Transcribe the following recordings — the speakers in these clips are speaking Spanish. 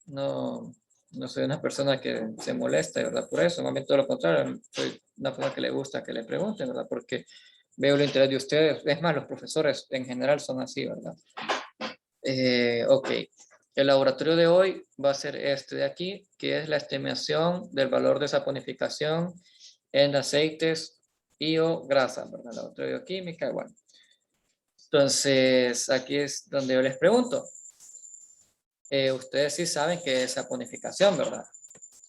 No, no soy una persona que se moleste, ¿verdad? Por eso, más bien todo lo contrario, soy una persona que le gusta que le pregunten, ¿verdad? Porque veo el interés de ustedes. Es más, los profesores en general son así, ¿verdad? Ok. El laboratorio de hoy va a ser este de aquí, que es la estimación del valor de saponificación en aceites y o grasas, ¿verdad? Laboratorio de bioquímica, bueno. Entonces, aquí es donde yo les pregunto. Ustedes sí saben que es saponificación, ¿verdad?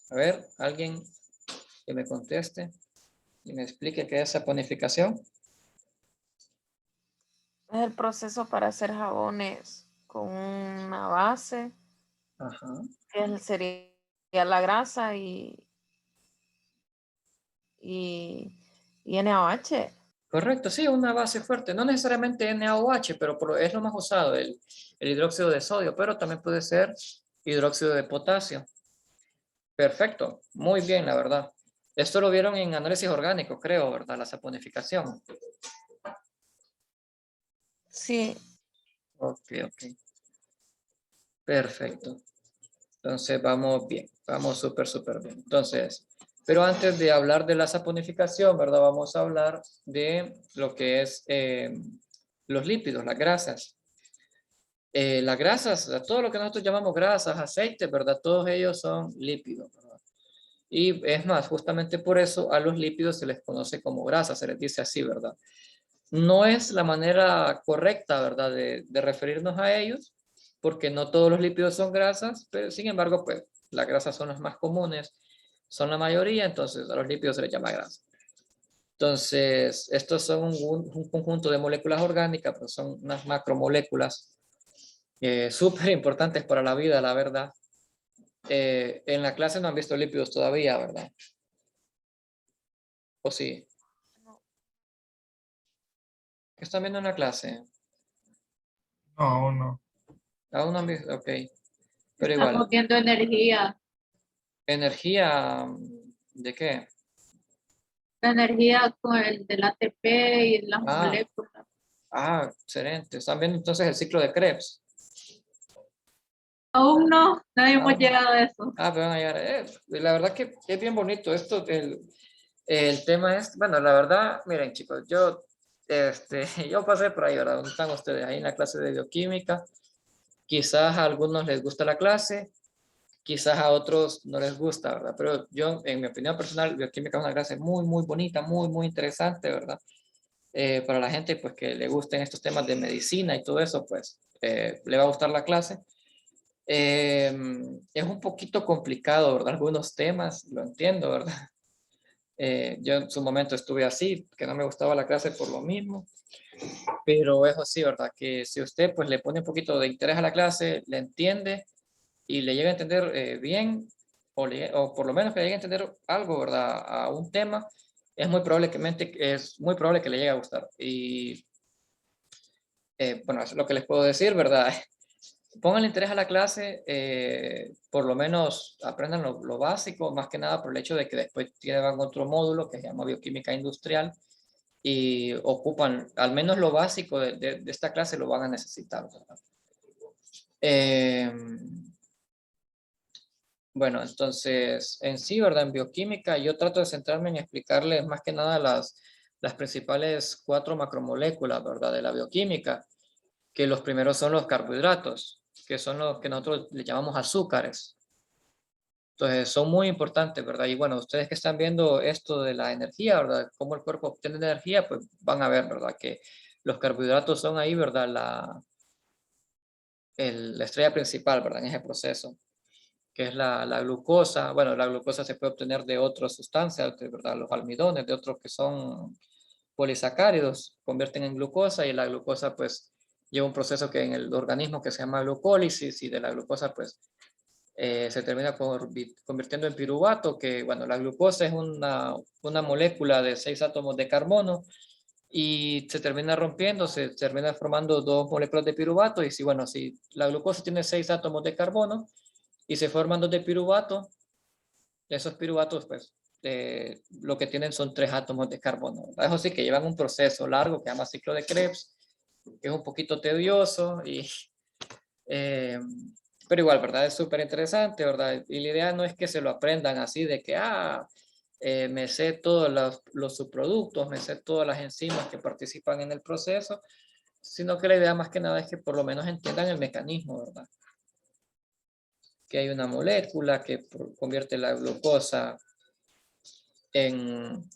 A ver, alguien que me conteste y me explique qué es saponificación. Es el proceso para hacer jabones con una base, Ajá. que sería la grasa y, y NaOH. Correcto, sí, una base fuerte. No necesariamente NaOH, pero es lo más usado, el hidróxido de sodio, pero también puede ser hidróxido de potasio. Perfecto, muy bien, la verdad. Esto lo vieron en análisis orgánico, creo, ¿verdad? La saponificación. Sí, Ok, ok. Perfecto. Entonces vamos bien, vamos súper, súper bien. Entonces, pero antes de hablar de la saponificación, ¿verdad? Vamos a hablar de lo que es los lípidos, las grasas. Las grasas, todo lo que nosotros llamamos grasas, aceites, ¿verdad? Todos ellos son lípidos, ¿verdad? Y es más, justamente por eso a los lípidos se les conoce como grasas, se les dice así, ¿verdad? No es la manera correcta, ¿verdad? De referirnos a ellos, porque no todos los lípidos son grasas, pero sin embargo, pues las grasas son las más comunes, son la mayoría, entonces a los lípidos se les llama grasa. Entonces, estos son un conjunto de moléculas orgánicas, pero son unas macromoléculas súper importantes para la vida, la verdad. En la clase no han visto lípidos todavía, ¿verdad? ¿O sí? ¿Qué están viendo en la clase? No, aún no. Aún no han visto, ok. Pero igual, Estamos viendo energía, energía, ¿de qué? la energía con el del ATP y las Ah, moléculas. excelente. Están viendo entonces el ciclo de Krebs. Aún no hemos Ah, llegado a eso. pero van a llegar. La verdad que es bien bonito esto. El tema es, bueno, la verdad, miren chicos, yo pasé por ahí, ¿verdad? ¿Dónde están ustedes? Ahí en la clase de bioquímica. Quizás a algunos les gusta la clase, quizás a otros no les gusta, ¿verdad? Pero yo, en mi opinión personal, bioquímica es una clase muy, muy bonita, muy, muy interesante, ¿verdad? Para la gente, pues, que le gusten estos temas de medicina y todo eso, pues, le va a gustar la clase. Eh, es un poquito complicado, ¿verdad? Algunos temas, lo entiendo, ¿verdad? Yo en su momento estuve así, que no me gustaba la clase por lo mismo, pero eso sí, ¿verdad? Que si usted pues le pone un poquito de interés a la clase, le entiende y le llega a entender bien, o por lo menos que le llegue a entender algo, ¿verdad? A un tema, es muy probable que le llegue a gustar. Y bueno, eso es lo que les puedo decir, ¿verdad? Pongan interés a la clase, por lo menos aprendan lo básico, más que nada por el hecho de que después llevan otro módulo que se llama bioquímica industrial y ocupan al menos lo básico de esta clase lo van a necesitar, ¿verdad? Eh, bueno, entonces en sí, ¿verdad? En bioquímica yo trato de centrarme en explicarles más que nada las principales cuatro macromoléculas, ¿verdad? De la bioquímica, que los primeros son los carbohidratos, que son los que nosotros le llamamos azúcares. Entonces, son muy importantes, ¿verdad? Y bueno, ustedes que están viendo esto de la energía, ¿verdad? Cómo el cuerpo obtiene energía, pues van a ver, ¿verdad? Que los carbohidratos son ahí, ¿verdad? La estrella principal, ¿verdad? En ese proceso, que es la glucosa. Bueno, la glucosa se puede obtener de otras sustancias, ¿verdad? Los almidones, de otros que son polisacáridos, convierten en glucosa y la glucosa, pues, lleva un proceso que en el organismo que se llama glucólisis y de la glucosa, pues, se termina convirtiendo en piruvato, que bueno, la glucosa es una molécula de 6 átomos de carbono y se termina rompiendo, se termina formando dos moléculas de piruvato y si, bueno, si la glucosa tiene 6 átomos de carbono y se forman dos de piruvato, esos piruvatos pues lo que tienen son 3 átomos de carbono. Eso sí que llevan un proceso largo que se llama ciclo de Krebs, que es un poquito tedioso y eh, Pero igual, ¿verdad? Es súper interesante, ¿verdad? Y la idea no es que se lo aprendan así de que, me sé todos los subproductos, me sé todas las enzimas que participan en el proceso, sino que la idea más que nada es que por lo menos entiendan el mecanismo, ¿verdad? Que hay una molécula que convierte la glucosa en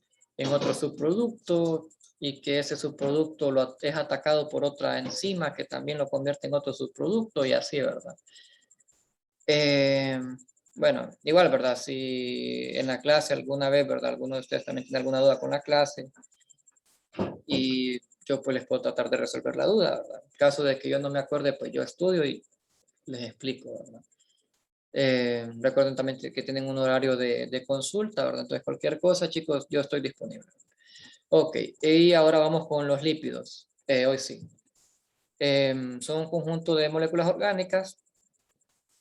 otro subproducto y que ese subproducto es atacado por otra enzima que también lo convierte en otro subproducto y así, ¿verdad? Bueno, igual, ¿verdad? Si en la clase alguna vez, ¿verdad? Alguno de ustedes también tiene alguna duda con la clase y yo pues les puedo tratar de resolver la duda, ¿verdad? En caso de que yo no me acuerde, pues yo estudio y les explico, ¿verdad? Recuerden también que tienen un horario de consulta, ¿verdad? Entonces cualquier cosa, chicos, yo estoy disponible. Ok, y ahora vamos con los lípidos. Hoy sí. Son un conjunto de moléculas orgánicas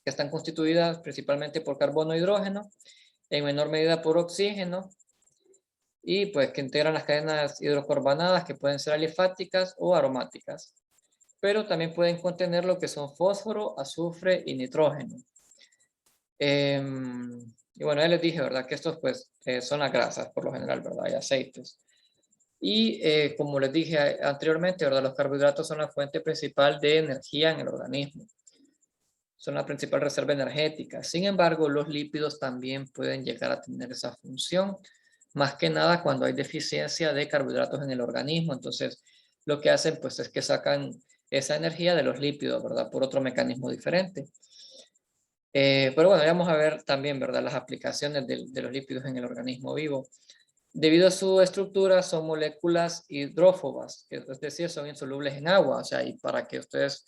que están constituidas principalmente por carbono e hidrógeno, en menor medida por oxígeno, y pues que integran las cadenas hidrocarbonadas que pueden ser alifáticas o aromáticas, pero también pueden contener lo que son fósforo, azufre y nitrógeno. Y bueno, ya les dije, ¿verdad? Que estos pues son las grasas por lo general, ¿verdad? Y aceites. Y como les dije anteriormente, ¿verdad? Los carbohidratos son la fuente principal de energía en el organismo. Son la principal reserva energética. Sin embargo, los lípidos también pueden llegar a tener esa función, más que nada cuando hay deficiencia de carbohidratos en el organismo. Entonces, lo que hacen pues es que sacan esa energía de los lípidos, ¿verdad? Por otro mecanismo diferente. Pero bueno, vamos a ver también, ¿verdad? Las aplicaciones de los lípidos en el organismo vivo. Debido a su estructura, son moléculas hidrófobas, es decir, son insolubles en agua. O sea, y para que ustedes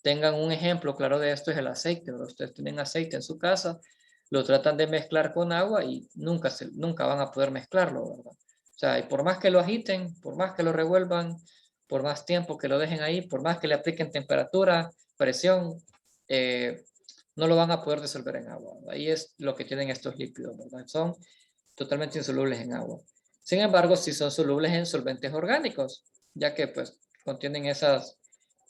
tengan un ejemplo claro de esto es el aceite, ¿verdad? Ustedes tienen aceite en su casa, lo tratan de mezclar con agua y nunca van a poder mezclarlo, ¿verdad? O sea, y por más que lo agiten, por más que lo revuelvan, por más tiempo que lo dejen ahí, por más que le apliquen temperatura, presión, no lo van a poder disolver en agua, ¿verdad? Ahí es lo que tienen estos lípidos, ¿verdad? Son totalmente insolubles en agua. Sin embargo, sí son solubles en solventes orgánicos, ya que pues contienen esas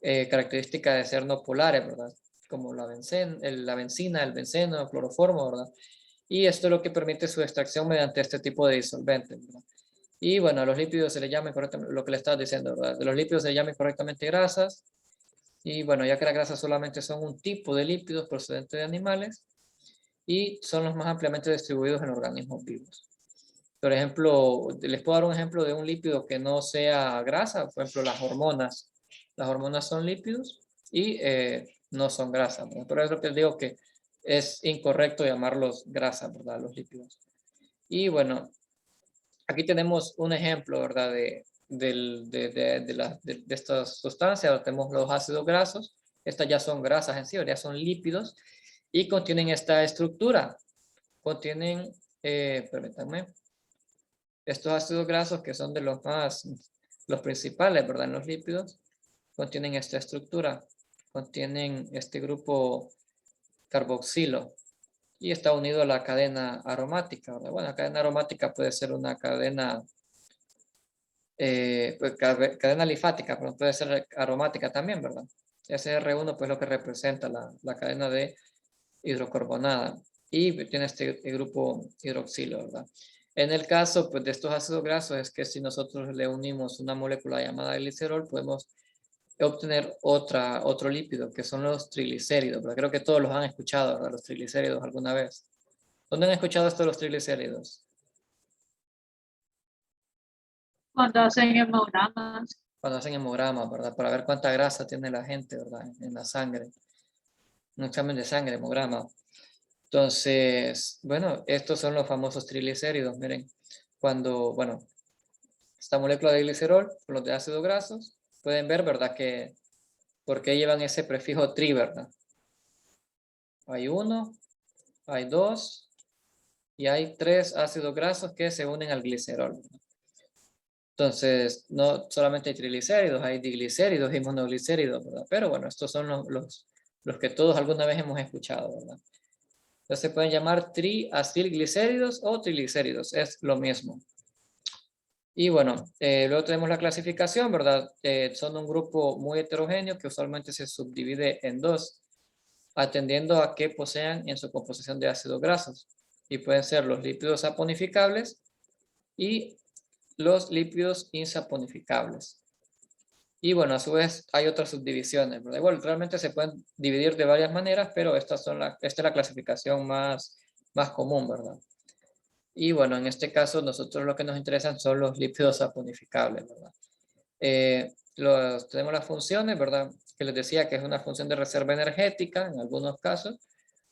características de ser no polares, ¿verdad? Como la benzina, el benceno, el cloroformo, ¿verdad? Y esto es lo que permite su extracción mediante este tipo de disolventes, ¿verdad? Y bueno, a los lípidos se les llama correctamente, lo que le estaba diciendo, ¿verdad? De los lípidos se les llama correctamente grasas. Y bueno, ya que las grasas solamente son un tipo de lípidos procedentes de animales y son los más ampliamente distribuidos en organismos vivos. Por ejemplo, les puedo dar un ejemplo de un lípido que no sea grasa, por ejemplo, las hormonas. Las hormonas son lípidos y no son grasa, ¿verdad? Pero es lo que les digo que es incorrecto llamarlos grasa, ¿verdad? Los lípidos. Y bueno, aquí tenemos un ejemplo, ¿verdad? De estas sustancias. Tenemos los ácidos grasos. Estas ya son grasas en sí, ya son lípidos y contienen esta estructura. Contienen, permítanme, estos ácidos grasos que son de los principales, ¿verdad? En los lípidos, contienen esta estructura, contienen este grupo carboxilo y está unido a la cadena aromática, ¿verdad? Bueno, la cadena aromática puede ser una cadena, pues, cadena alifática, pero puede ser aromática también, ¿verdad? Ese R1 pues lo que representa la cadena de hidrocarbonada y tiene este grupo hidroxilo, ¿verdad? En el caso pues, de estos ácidos grasos es que si nosotros le unimos una molécula llamada glicerol, podemos obtener otro lípido, que son los triglicéridos, ¿verdad? Creo que todos los han escuchado, ¿verdad? Los triglicéridos alguna vez. ¿Dónde han escuchado esto de los triglicéridos? Cuando hacen hemogramas. Cuando hacen hemogramas, ¿verdad? Para ver cuánta grasa tiene la gente, ¿verdad? En la sangre. Un examen de sangre, hemograma. Entonces, bueno, estos son los famosos triglicéridos. Miren, cuando, bueno, esta molécula de glicerol, los de ácidos grasos, pueden ver, ¿verdad? Que, ¿por qué llevan ese prefijo tri, ¿verdad? Hay uno, hay dos, y hay tres ácidos grasos que se unen al glicerol, ¿verdad? Entonces, no solamente hay triglicéridos, hay diglicéridos y monoglicéridos, ¿verdad? Pero bueno, estos son los que todos alguna vez hemos escuchado, ¿verdad? Entonces se pueden llamar triacilglicéridos o triglicéridos, es lo mismo. Y bueno, luego tenemos la clasificación, ¿verdad? Son un grupo muy heterogéneo que usualmente se subdivide en dos. atendiendo a que posean en su composición de ácidos grasos. Y pueden ser los lípidos saponificables y los lípidos insaponificables. Y bueno, a su vez hay otras subdivisiones, ¿verdad? Igual, realmente se pueden dividir de varias maneras, pero esta es la clasificación más común, ¿verdad? Y bueno, en este caso, nosotros lo que nos interesan son los lípidos saponificables, ¿verdad? Tenemos las funciones, ¿verdad? Que les decía que es una función de reserva energética, en algunos casos,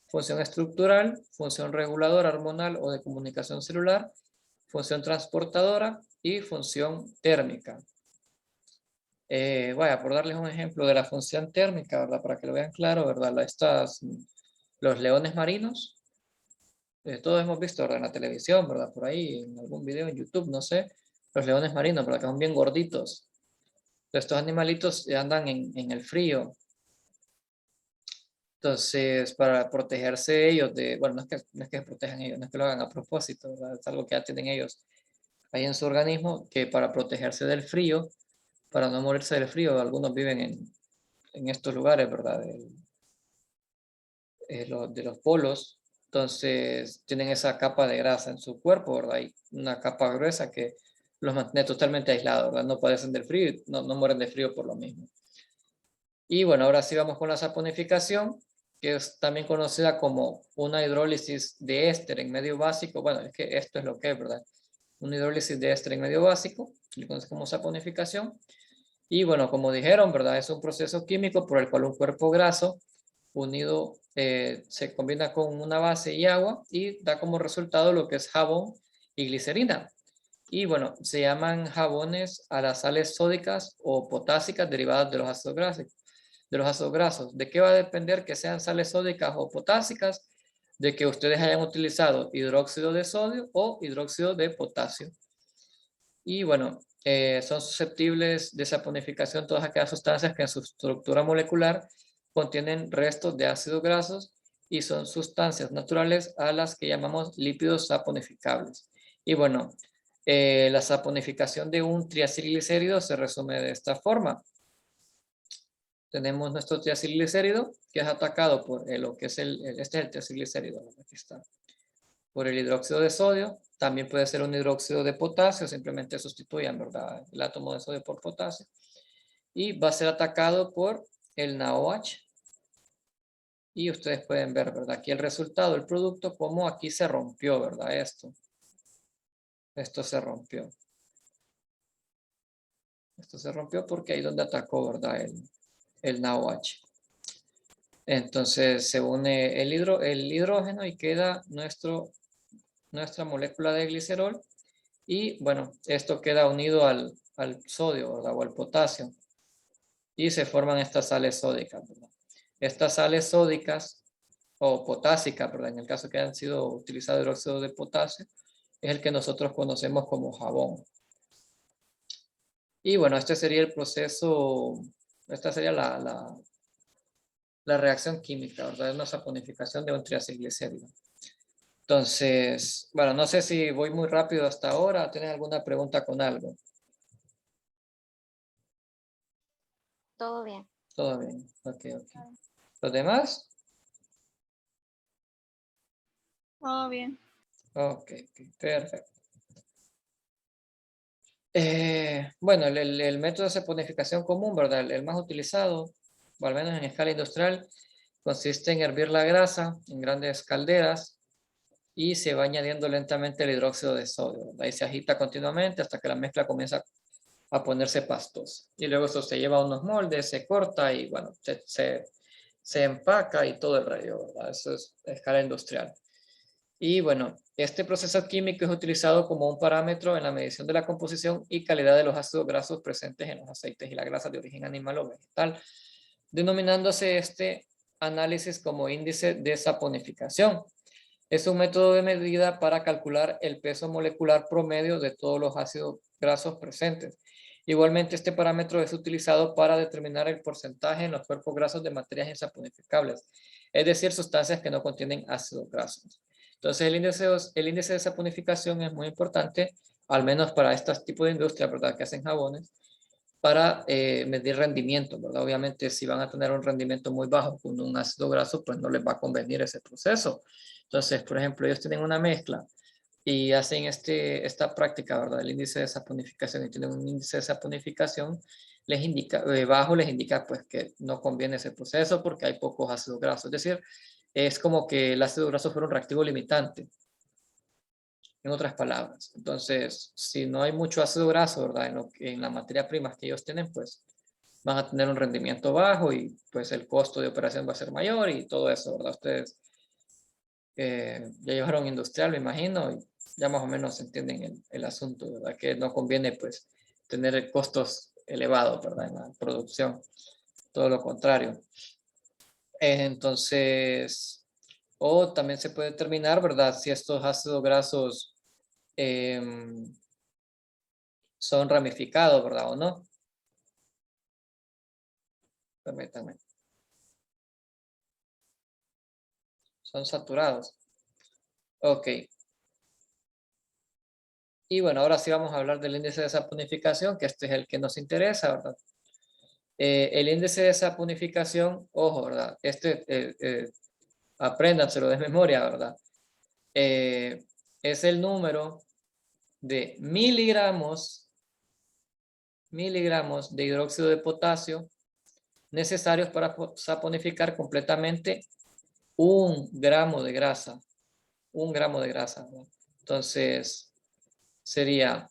función estructural, función reguladora hormonal o de comunicación celular, función transportadora y función térmica. Vaya, por darles un ejemplo de la función térmica, ¿verdad? Para que lo vean claro, ¿verdad? Los leones marinos, todos hemos visto, ¿verdad? En la televisión, ¿verdad? Por ahí, en algún video en YouTube, no sé, los leones marinos, ¿verdad? Que son bien gorditos. Estos animalitos andan en el frío. Entonces, para protegerse ellos de, bueno, no es que se protejan ellos, no es que lo hagan a propósito, ¿verdad? Es algo que ya tienen ellos ahí en su organismo, que para protegerse del frío, para no morirse del frío, algunos viven en estos lugares, ¿verdad? De los polos, entonces tienen esa capa de grasa en su cuerpo, ¿verdad? Y una capa gruesa que los mantiene totalmente aislados, ¿verdad? No padecen del frío y no mueren de frío por lo mismo. Y bueno, ahora sí vamos con la saponificación, que es también conocida como una hidrólisis de éster en medio básico. Bueno, es que esto es lo que es, ¿verdad? Una hidrólisis de éster en medio básico, que conocemos como saponificación. Y bueno, como dijeron, ¿verdad? Es un proceso químico por el cual un cuerpo graso unido se combina con una base y agua y da como resultado lo que es jabón y glicerina. Y bueno, se llaman jabones a las sales sódicas o potásicas derivadas de los ácidos grasos. ¿De qué va a depender que sean sales sódicas o potásicas? De que ustedes hayan utilizado hidróxido de sodio o hidróxido de potasio. Y bueno, son susceptibles de saponificación todas aquellas sustancias que en su estructura molecular contienen restos de ácidos grasos y son sustancias naturales a las que llamamos lípidos saponificables. Y bueno, la saponificación de un triacilglicérido se resume de esta forma. Tenemos nuestro triacilglicérido que es atacado por lo que es este es el triacilglicérido, aquí está, por el hidróxido de sodio. También puede ser un hidróxido de potasio, simplemente sustituyan, ¿verdad? El átomo de sodio por potasio. Y va a ser atacado por el NaOH. Y ustedes pueden ver, ¿verdad? Aquí el resultado, el producto, como aquí se rompió, ¿verdad? Esto se rompió. Esto se rompió porque ahí donde atacó, ¿verdad? El NaOH. Entonces se une el hidrógeno y queda nuestra molécula de glicerol. Y bueno, esto queda unido al sodio, ¿verdad? O al potasio. Y se forman estas sales sódicas, ¿verdad? Estas sales sódicas o potásicas, ¿verdad? En el caso que han sido utilizado hidróxido de potasio, es el que nosotros conocemos como jabón. Y bueno, este sería el proceso, esta sería la reacción química, ¿verdad? Es una saponificación de un triacilglicérido. Entonces, bueno, no sé si voy muy rápido hasta ahora. ¿Tienen alguna pregunta con algo? Todo bien. Todo bien. Ok. ¿Los demás? Todo bien. Ok, perfecto. Bueno, el método de saponificación común, ¿verdad? El más utilizado, o al menos en escala industrial, consiste en hervir la grasa en grandes calderas y se va añadiendo lentamente el hidróxido de sodio, ¿verdad? Ahí se agita continuamente hasta que la mezcla comienza a ponerse pastosa. Y luego eso se lleva a unos moldes, se corta y bueno, se empaca y todo el rollo, ¿verdad? Eso es escala industrial. Y bueno, este proceso químico es utilizado como un parámetro en la medición de la composición y calidad de los ácidos grasos presentes en los aceites y las grasas de origen animal o vegetal, denominándose este análisis como índice de saponificación. Es un método de medida para calcular el peso molecular promedio de todos los ácidos grasos presentes. Igualmente, este parámetro es utilizado para determinar el porcentaje en los cuerpos grasos de materias insaponificables, es decir, sustancias que no contienen ácidos grasos. Entonces, el índice de saponificación es muy importante, al menos para estos tipos de industrias, ¿verdad?, que hacen jabones, para medir rendimiento, ¿verdad? Obviamente, si van a tener un rendimiento muy bajo con un ácido graso, pues no les va a convenir ese proceso. Entonces, por ejemplo, ellos tienen una mezcla y hacen esta práctica, ¿verdad? El índice de saponificación y tienen un índice de saponificación, les indica, bajo les indica pues que no conviene ese proceso porque hay pocos ácidos grasos. Es decir, es como que el ácido graso fuera un reactivo limitante, en otras palabras. Entonces, si no hay mucho ácido graso, ¿verdad? En la materia prima que ellos tienen, pues van a tener un rendimiento bajo y pues el costo de operación va a ser mayor y todo eso, ¿verdad? Ustedes ya llevaron industrial, me imagino, y ya más o menos entienden el asunto, ¿verdad? Que no conviene pues tener costos elevados, ¿verdad? En la producción, todo lo contrario. Entonces, o también se puede determinar, ¿verdad? Si estos ácidos grasos son ramificados, ¿verdad? O no. Permítanme. Son saturados. Ok. Y bueno, ahora sí vamos a hablar del índice de saponificación, que este es el que nos interesa, ¿verdad? El índice de saponificación, ojo, ¿verdad? Apréndanselo de memoria, ¿verdad? Es el número de miligramos de hidróxido de potasio necesarios para saponificar completamente 1 gramo de grasa. 1 gramo de grasa, ¿no? Entonces, sería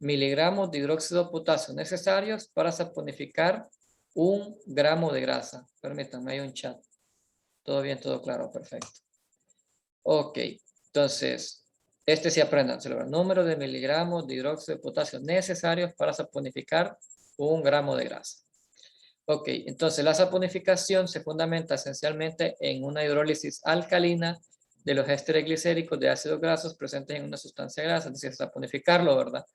miligramos de hidróxido de potasio necesarios para saponificar 1 gramo de grasa. Permítanme, hay un chat. Todo bien, todo claro, perfecto. Ok, entonces, sí apréndanselo. El número de miligramos de hidróxido de potasio necesarios para saponificar 1 gramo de grasa. Ok, entonces la saponificación se fundamenta esencialmente en una hidrólisis alcalina de los ésteres glicéricos de ácidos grasos presentes en una sustancia grasa, es decir, saponificarlo, ¿verdad?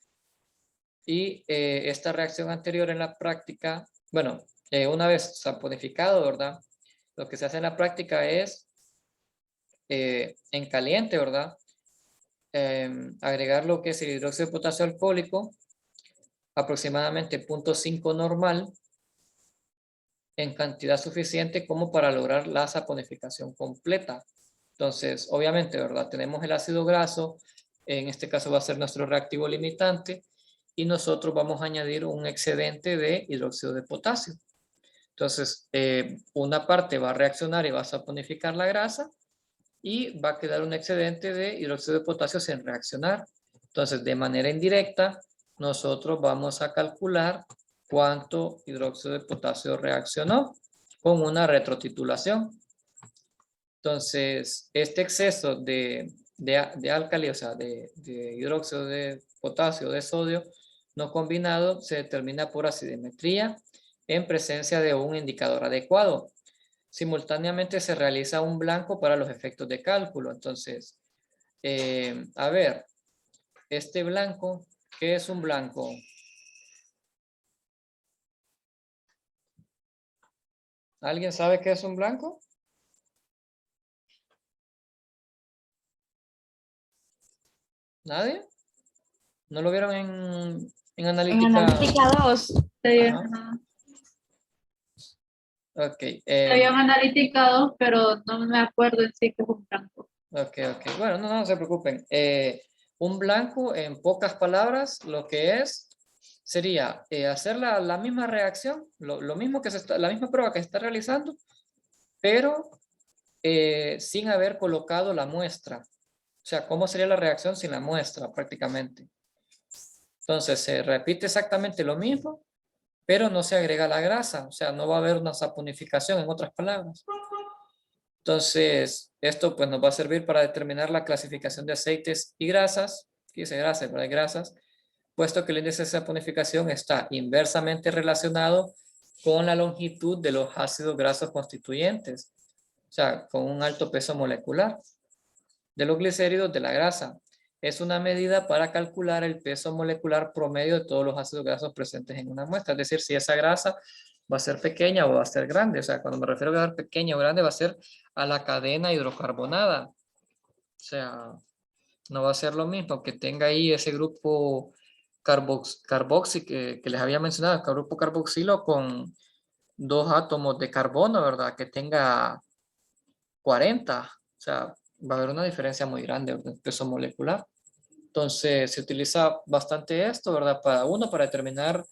Y esta reacción anterior en la práctica, bueno, una vez saponificado, ¿verdad? Lo que se hace en la práctica es, en caliente, ¿verdad? Agregar lo que es el hidróxido de potasio alcohólico, aproximadamente 0.5 normal, en cantidad suficiente como para lograr la saponificación completa. Entonces, obviamente, ¿verdad? Tenemos el ácido graso, en este caso va a ser nuestro reactivo limitante, y nosotros vamos a añadir un excedente de hidróxido de potasio. Entonces, una parte va a reaccionar y va a saponificar la grasa, y va a quedar un excedente de hidróxido de potasio sin reaccionar. Entonces, de manera indirecta, nosotros vamos a calcular cuánto hidróxido de potasio reaccionó con una retrotitulación. Entonces, este exceso de álcali, o sea, de hidróxido de potasio, de sodio, no combinado, se determina por acidimetría en presencia de un indicador adecuado. Simultáneamente se realiza un blanco para los efectos de cálculo. Entonces, a ver, este blanco, ¿qué es un blanco? ¿Alguien sabe qué es un blanco? ¿Nadie? ¿No lo vieron en En analítica? analítica 2. Ajá. Ok. Había analítica 2, pero no me acuerdo en sí que es un blanco. Ok. Bueno, no se preocupen. Un blanco, en pocas palabras, lo que es, sería hacer la misma reacción, lo mismo que la misma prueba que se está realizando, pero sin haber colocado la muestra. O sea, ¿cómo sería la reacción sin la muestra prácticamente? Entonces, se repite exactamente lo mismo, pero no se agrega la grasa. O sea, no va a haber una saponificación, en otras palabras. Entonces, esto pues nos va a servir para determinar la clasificación de aceites y grasas. Aquí dice grasas, pero hay grasas, puesto que el índice de saponificación está inversamente relacionado con la longitud de los ácidos grasos constituyentes, o sea, con un alto peso molecular de los glicéridos de la grasa. Es una medida para calcular el peso molecular promedio de todos los ácidos grasos presentes en una muestra, es decir, si esa grasa va a ser pequeña o va a ser grande. O sea, cuando me refiero a ser pequeña o grande, va a ser a la cadena hidrocarbonada. O sea, no va a ser lo mismo que tenga ahí ese grupo carboxi que les había mencionado, el grupo carboxilo con 2 átomos de carbono, ¿verdad? Que tenga 40, o sea, va a haber una diferencia muy grande en peso molecular. Entonces, se utiliza bastante esto, ¿verdad? Para determinar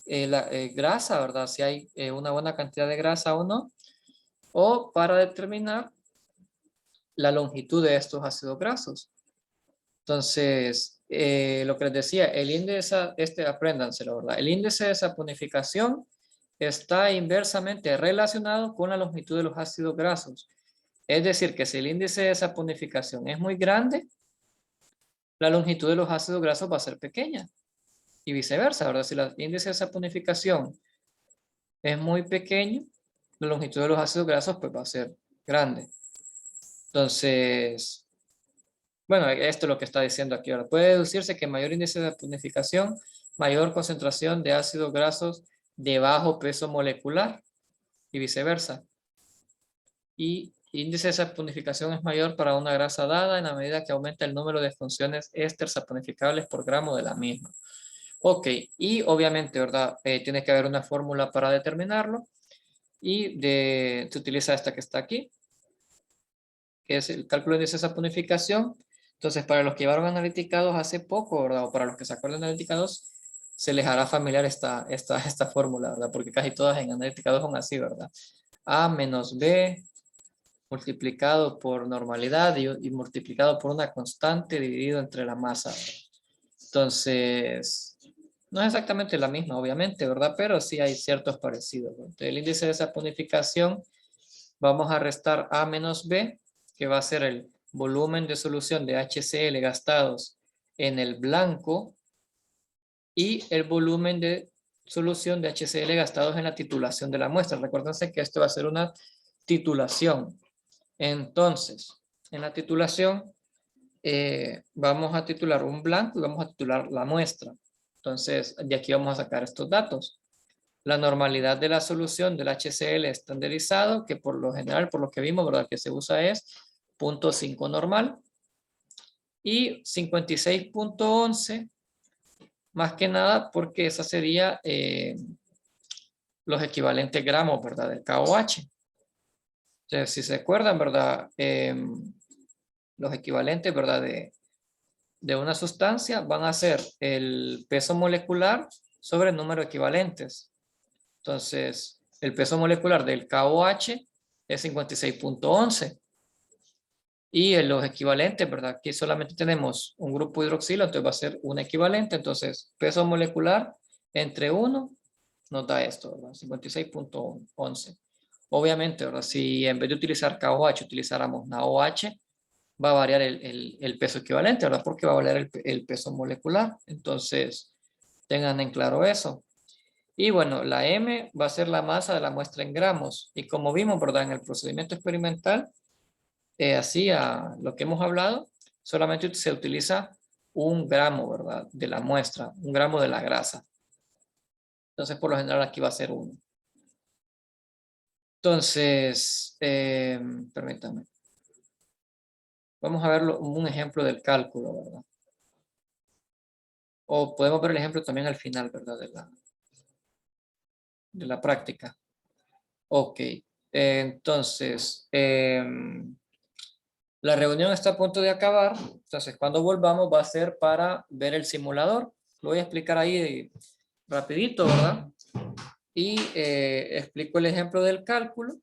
la grasa, ¿verdad? Si hay una buena cantidad de grasa o no, o para determinar la longitud de estos ácidos grasos. Entonces, lo que les decía, el índice, apréndanselo, ¿verdad? El índice de saponificación está inversamente relacionado con la longitud de los ácidos grasos. Es decir, que si el índice de saponificación es muy grande, la longitud de los ácidos grasos va a ser pequeña. Y viceversa, ¿verdad? Si el índice de saponificación es muy pequeño, la longitud de los ácidos grasos pues va a ser grande. Entonces, bueno, esto es lo que está diciendo aquí ahora. Puede deducirse que mayor índice de saponificación, mayor concentración de ácidos grasos de bajo peso molecular y viceversa. Y índice de saponificación es mayor para una grasa dada en la medida que aumenta el número de funciones éster saponificables por gramo de la misma. Ok, y obviamente, ¿verdad? Tiene que haber una fórmula para determinarlo y se utiliza esta que está aquí, que es el cálculo de índice de saponificación. Entonces, para los que llevaron analítica 2 hace poco, ¿verdad? O para los que se acuerdan de analítica 2, se les hará familiar esta fórmula, ¿verdad? Porque casi todas en analítica 2 son así, ¿verdad? A menos B multiplicado por normalidad y multiplicado por una constante dividido entre la masa. Entonces, no es exactamente la misma, obviamente, ¿verdad? Pero sí hay ciertos parecidos. Entonces, el índice de saponificación, vamos a restar A menos B, que va a ser el volumen de solución de HCl gastados en el blanco y el volumen de solución de HCl gastados en la titulación de la muestra. Recuérdense que esto va a ser una titulación. Entonces, en la titulación vamos a titular un blanco y vamos a titular la muestra. Entonces, de aquí vamos a sacar estos datos. La normalidad de la solución del HCl estandarizado, que por lo general, por lo que vimos, ¿verdad? Que se usa es 0.5 normal. Y 56.11, más que nada porque esa sería los equivalentes gramos, ¿verdad? Del KOH. Entonces, si se acuerdan, ¿verdad? Los equivalentes, ¿verdad? De una sustancia van a ser el peso molecular sobre el número de equivalentes. Entonces, el peso molecular del KOH es 56.11. Y en los equivalentes, ¿verdad? Aquí solamente tenemos un grupo hidroxilo, entonces va a ser un equivalente. Entonces, peso molecular entre 1 nos da esto, ¿verdad? 56.11. Obviamente, ¿verdad? Si en vez de utilizar KOH utilizáramos NaOH, va a variar el peso equivalente, ¿verdad? Porque va a variar el peso molecular. Entonces, tengan en claro eso. Y bueno, la M va a ser la masa de la muestra en gramos. Y como vimos, ¿verdad? En el procedimiento experimental, así a lo que hemos hablado, solamente se utiliza 1 gramo, ¿verdad? De la muestra, 1 gramo de la grasa. Entonces, por lo general, aquí va a ser 1. Entonces, permítame. Vamos a ver un ejemplo del cálculo, ¿verdad? O podemos ver el ejemplo también al final, ¿verdad? De la práctica. Ok. Entonces, la reunión está a punto de acabar. Entonces, cuando volvamos va a ser para ver el simulador. Lo voy a explicar ahí rapidito, ¿verdad? Y explico el ejemplo del cálculo.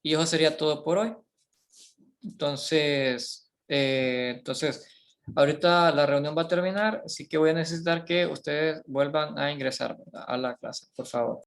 Y eso sería todo por hoy. Entonces, ahorita la reunión va a terminar, así que voy a necesitar que ustedes vuelvan a ingresar, ¿verdad? A la clase, por favor.